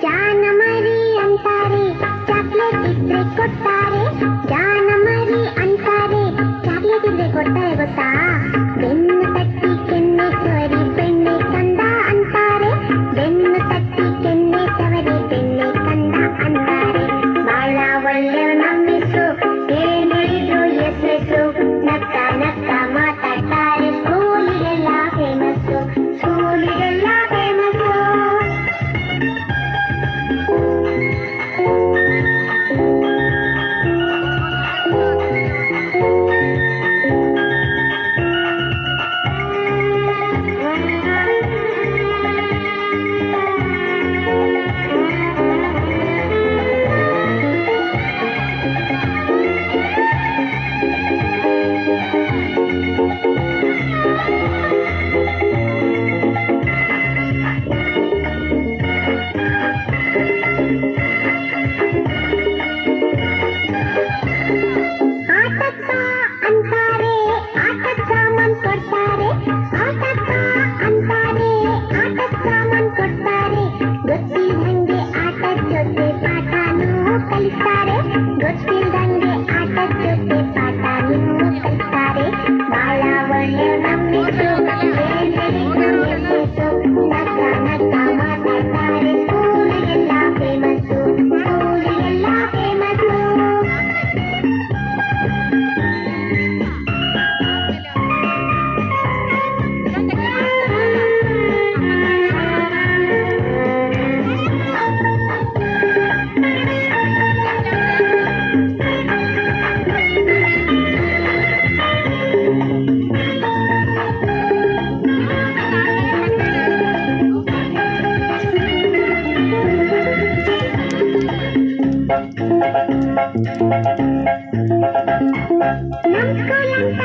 ಜಾನ ಮರಿ ಅಂತಾರೆ ಚಾಕ್ಲೇಟ್ ಇದ್ರೆ ಕೊಡ್ತಾರೆ, ಜಾನ ಮರಿ ಅಂತಾರೆ ಚಾಕ್ಲೇಟ್ ಇದ್ರೆ ಕೊಡ್ತಾರೆ ಗೊತ್ತಾ. ಬೆನ್ನು ತಟ್ಟಿ ಕೆನ್ನೆ ಸವರಿ ಬೆಣ್ಣೆ ತಂದ ಅಂತಾರೆ, ಬೆನ್ನು ತಟ್ಟಿ ಕೆನ್ನೆ ಸವರಿ ಬೆಣ್ಣೆ ತಂದ ಅಂತಾರೆ. ಬಾಳ ಒಳ್ಳೆ ನಮ್ಮಿಸು ಏನಿದ್ರು ಎಸ್ಸು, ನಕ್ಕ ನಕ್ಕ ಮಾತಾಡ್ತಾರೆ, ಸ್ಕೂಲಿಗೆಲ್ಲ ಫೇಮಸ್ಸು, ಸ್ಕೂಲಿಗೆಲ್ಲ ಫೇಮಸ್ಸು. ಗೊತ್ತಿಲ್ದಂಗೆ ಆಟದ ಜೊತೆ ಪಾಠನೂ ಕಲಿತಾರೆ. ಬಾಳ ಒಳ್ಳೆ ನಮ್ಮಿಸು ನಕ್ಕ ನಕ್ಕ ಮಾತಾಡ್ತಾರೆ, ಸ್ಕೂಲಿಗೆಲ್ಲ ಫೇಮಸ್ಸು, ಸ್ಕೂಲಿಗೆಲ್ಲ ಫೇಮಸ್ಸು. ನಮ್ ಸ್ಕೂಲ್ ಅಂತ